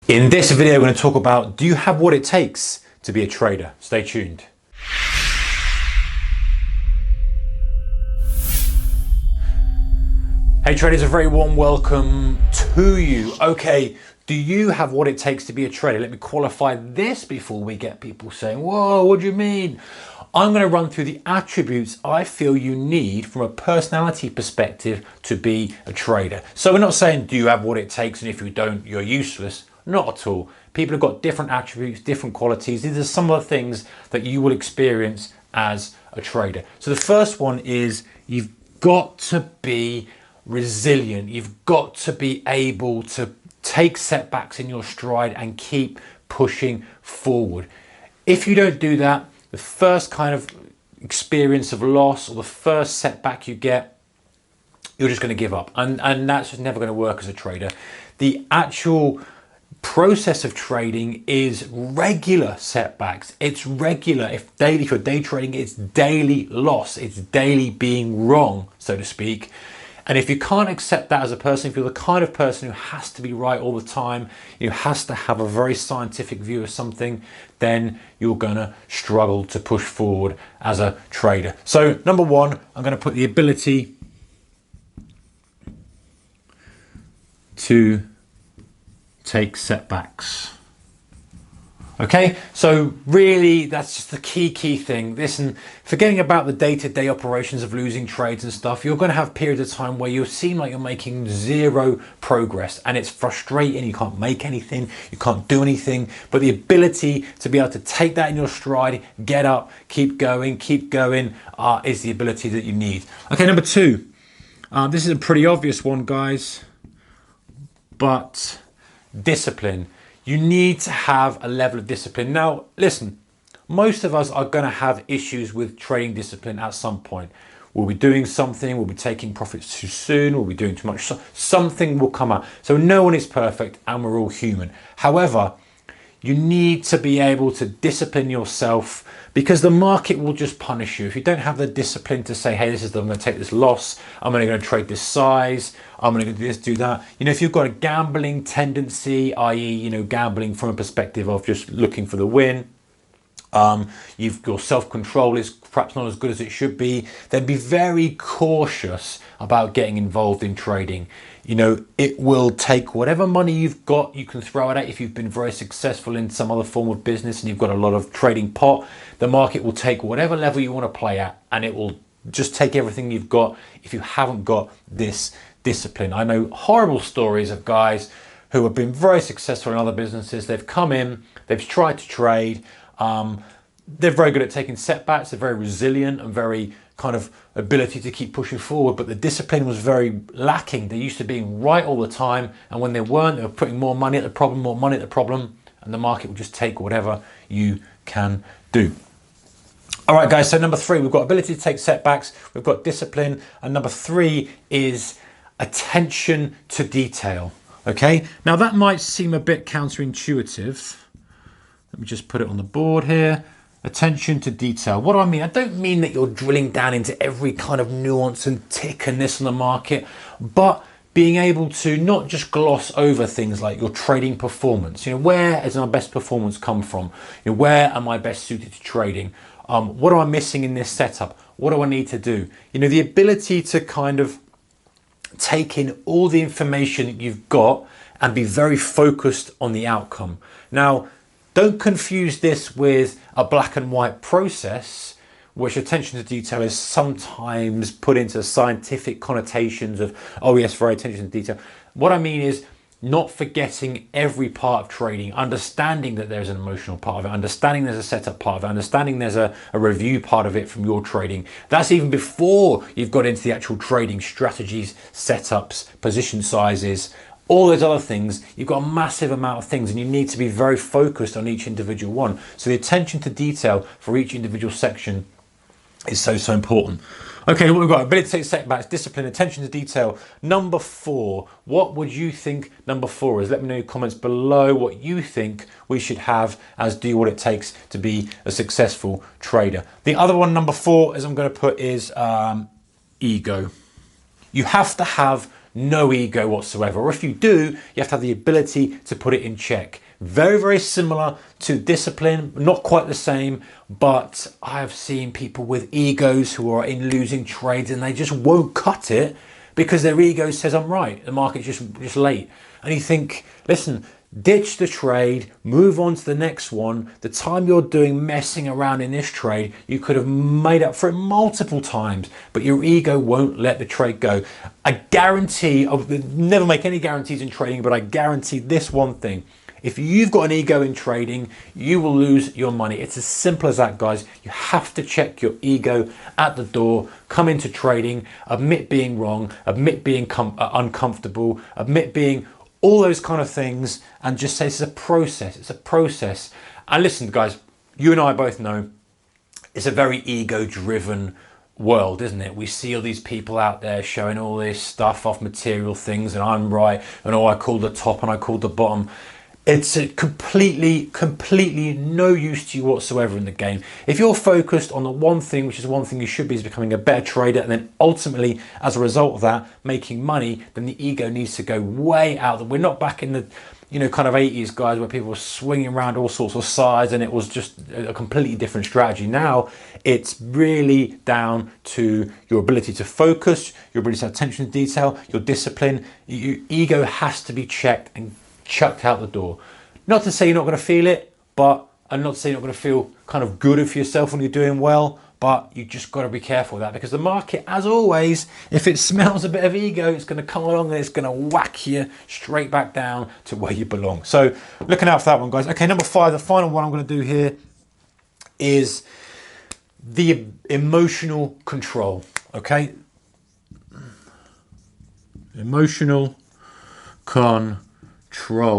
In this video, we're going to talk about, do you have what it takes to be a trader? Stay tuned. Hey traders, a very warm welcome to you. Okay, do you have what it takes to be a trader? Let me qualify this before we get people saying, whoa, what do you mean? I'm going to run through the attributes I feel you need from a personality perspective to be a trader. So we're not saying, do you have what it takes? And if you don't, you're useless. Not at all. People have got different attributes, different qualities. These are some of the things that you will experience as a trader. So the first one is you've got to be resilient. You've got to be able to take setbacks in your stride and keep pushing forward. If you don't do that, the first kind of experience of loss or the first setback you get, you're just going to give up. And that's just never going to work as a trader. The actual process of trading is regular setbacks. It's regular. If you're day trading, it's daily loss. It's daily being wrong, so to speak. And if you can't accept that as a person, if you're the kind of person who has to be right all the time, who has to have a very scientific view of something, then you're gonna struggle to push forward as a trader. So number one, I'm gonna put the ability to take setbacks. Okay, so really that's just the key thing. Listen, forgetting about the day-to-day operations of losing trades and stuff, you're going to have periods of time where you seem like you're making zero progress and it's frustrating. You can't make anything, you can't do anything, but the ability to be able to take that in your stride, get up, keep going is the ability that you need. Okay, number two, this is a pretty obvious one, guys, but discipline. You need to have a level of discipline. Now, listen, most of us are going to have issues with trading discipline at some point. We'll be doing something, we'll be taking profits too soon, we'll be doing too much, something will come up. So no one is perfect and we're all human. However, you need to be able to discipline yourself because the market will just punish you. If you don't have the discipline to say, hey, I'm going to take this loss, I'm only going to trade this size, I'm going to do this, do that. You know, if you've got a gambling tendency, i.e., you know, gambling from a perspective of just looking for the win, your self-control is perhaps not as good as it should be, then be very cautious about getting involved in trading. You know, it will take whatever money you've got, you can throw it at. If you've been very successful in some other form of business and you've got a lot of trading pot, the market will take whatever level you want to play at and it will just take everything you've got if you haven't got this discipline. I know horrible stories of guys who have been very successful in other businesses. They've come in, they've tried to trade, they're very good at taking setbacks, they're very resilient and very kind of ability to keep pushing forward, but the discipline was very lacking. They're used to being right all the time, and when they weren't, they were putting more money at the problem, and the market will just take whatever you can do. All right, guys, so number three, we've got ability to take setbacks, we've got discipline, and number three is attention to detail, okay? Now that might seem a bit counterintuitive. Let me just put it on the board here. Attention to detail. What do I mean? I don't mean that you're drilling down into every kind of nuance and tick and this on the market, but being able to not just gloss over things like your trading performance. You know, where has my best performance come from? You know, where am I best suited to trading? What am I missing in this setup? What do I need to do? You know, the ability to kind of take in all the information that you've got and be very focused on the outcome. Now, don't confuse this with a black and white process, which attention to detail is sometimes put into scientific connotations of, oh yes, very attention to detail. What I mean is not forgetting every part of trading, understanding that there's an emotional part of it, understanding there's a setup part of it, understanding there's a review part of it from your trading. That's even before you've got into the actual trading strategies, setups, position sizes, all those other things. You've got a massive amount of things and you need to be very focused on each individual one. So the attention to detail for each individual section is so important. Okay, what we've got, ability to take setbacks, discipline, attention to detail. Number four, what would you think number four is? Let me know in your comments below what you think we should have as do what it takes to be a successful trader. The other one, number four, as I'm going to put is ego. You have to have no ego whatsoever. Or if you do, you have to have the ability to put it in check. Very, very similar to discipline, not quite the same, but I have seen people with egos who are in losing trades and they just won't cut it because their ego says, I'm right, the market's just late. And you think, listen, ditch the trade, move on to the next one. The time you're doing messing around in this trade, you could have made up for it multiple times, but your ego won't let the trade go. I guarantee, I never make any guarantees in trading, but I guarantee this one thing. If you've got an ego in trading, you will lose your money. It's as simple as that, guys. You have to check your ego at the door, come into trading, admit being wrong, admit being uncomfortable, admit being all those kind of things, and just say it's a process. It's a process. And listen, guys, you and I both know it's a very ego-driven world, isn't it? We see all these people out there showing all this stuff off material things, and I'm right, and I call the top and I call the bottom. It's a completely no use to you whatsoever in the game. If you're focused on the one thing, which is one thing you should be, is becoming a better trader, and then ultimately, as a result of that, making money, then the ego needs to go way out. We're not back in the, kind of 80s, guys, where people were swinging around all sorts of sides and it was just a completely different strategy. Now, it's really down to your ability to focus, your ability to have attention to detail, your discipline. Your ego has to be checked and chucked out the door. Not to say you're not going to feel it, and not to say you're not going to feel kind of good for yourself when you're doing well, but you just got to be careful of that, because the market, as always, if it smells a bit of ego, it's going to come along and it's going to whack you straight back down to where you belong. So looking out for that one, guys. Okay, number 5, the final one I'm going to do here is the emotional control. Okay, emotional control.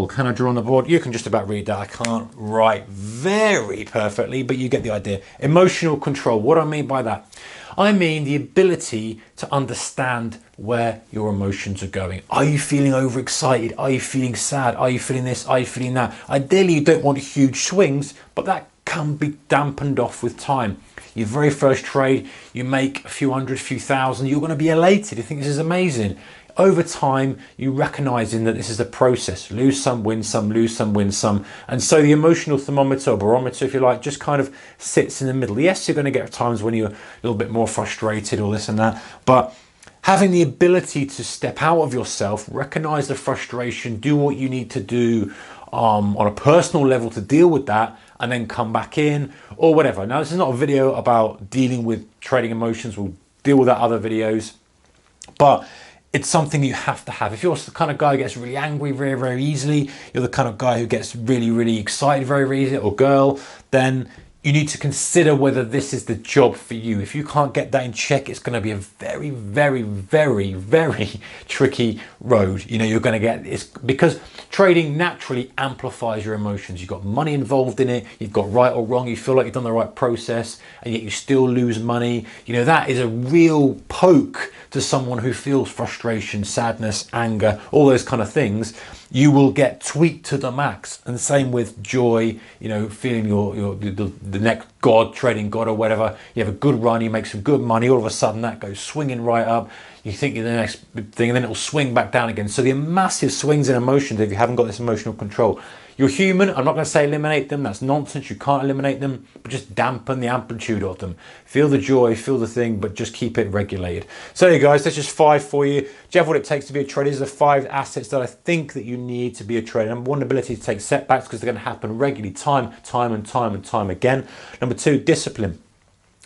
Can I draw on the board? You can just about read that. I can't write very perfectly, but you get the idea. Emotional control. What do I mean by that? I mean the ability to understand where your emotions are going. Are you feeling overexcited? Are you feeling sad? Are you feeling this? Are you feeling that? Ideally, you don't want huge swings, but that can be dampened off with time. Your very first trade, you make a few hundred, few thousand, you're going to be elated. You think this is amazing. Over time, you recognizing that this is a process. Lose some, win some, lose some, win some. And so the emotional thermometer or barometer, if you like, just kind of sits in the middle. Yes, you're going to get times when you're a little bit more frustrated or this and that, but having the ability to step out of yourself, recognize the frustration, do what you need to do on a personal level to deal with that, and then come back in or whatever. Now, this is not a video about dealing with trading emotions. We'll deal with that other videos, but it's something you have to have. If you're the kind of guy who gets really angry very, very easily, you're the kind of guy who gets really, really excited very, very easily, or girl, then you need to consider whether this is the job for you. If you can't get that in check, it's going to be a very, very, very, very tricky road. You're going to get it's because trading naturally amplifies your emotions. You've got money involved in it. You've got right or wrong. You feel like you've done the right process, and yet you still lose money. That is a real poke to someone who feels frustration, sadness, anger, all those kind of things. You will get tweaked to the max. And the same with joy, feeling the next god, trading god or whatever. You have a good run, you make some good money, all of a sudden that goes swinging right up. You think you're the next thing, and then it'll swing back down again. So the massive swings in emotions if you haven't got this emotional control. You're human. I'm not going to say eliminate them. That's nonsense. You can't eliminate them, but just dampen the amplitude of them. Feel the joy, feel the thing, but just keep it regulated. So there you guys, that's just 5 for you. Do you have what it takes to be a trader? These are the 5 assets that I think that you need to be a trader. Number 1, ability to take setbacks, because they're going to happen regularly, time and time again. Number 2, discipline.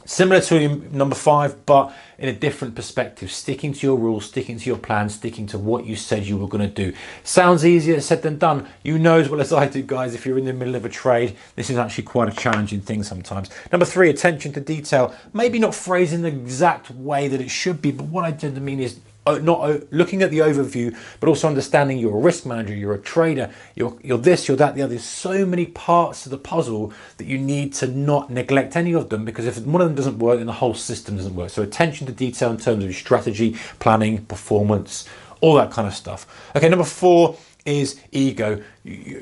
Similar to number 5, but in a different perspective. Sticking to your rules, sticking to your plan, sticking to what you said you were going to do. Sounds easier said than done. You know as well as I do, guys, if you're in the middle of a trade, this is actually quite a challenging thing sometimes. Number 3, attention to detail. Maybe not phrasing the exact way that it should be, but what I tend to mean is not looking at the overview, but also understanding you're a risk manager, you're a trader, you're this, you're that, the other. There's so many parts of the puzzle that you need to not neglect any of them, because if one of them doesn't work, then the whole system doesn't work. So attention to detail in terms of your strategy, planning, performance, all that kind of stuff. Okay, number 4 is ego.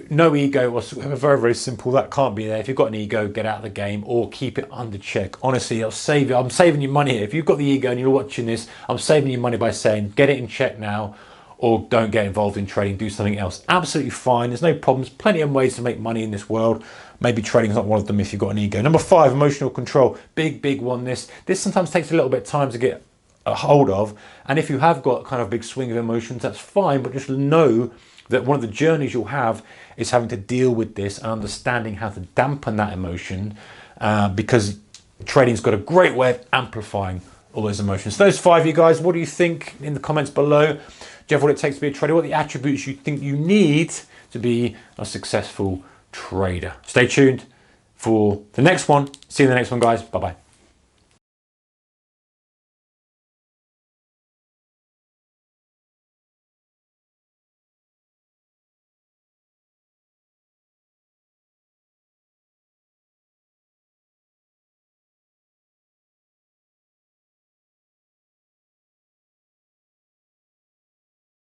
No ego whatsoever. Very, very simple. That can't be there. If you've got an ego, get out of the game or keep it under check. Honestly, it'll save you. I'm saving you money here. If you've got the ego and you're watching this, I'm saving you money by saying get it in check now, or don't get involved in trading, do something else. Absolutely fine. There's no problems. Plenty of ways to make money in this world. Maybe trading's not one of them if you've got an ego. Number 5, emotional control. Big one. This sometimes takes a little bit of time to get a hold of. And if you have got kind of a big swing of emotions, that's fine. But just know that one of the journeys you'll have is having to deal with this and understanding how to dampen that emotion, because trading's got a great way of amplifying all those emotions. So those 5, you guys, what do you think in the comments below? Do you have what it takes to be a trader? What are the attributes you think you need to be a successful trader? Stay tuned for the next one. See you in the next one, guys. Bye-bye.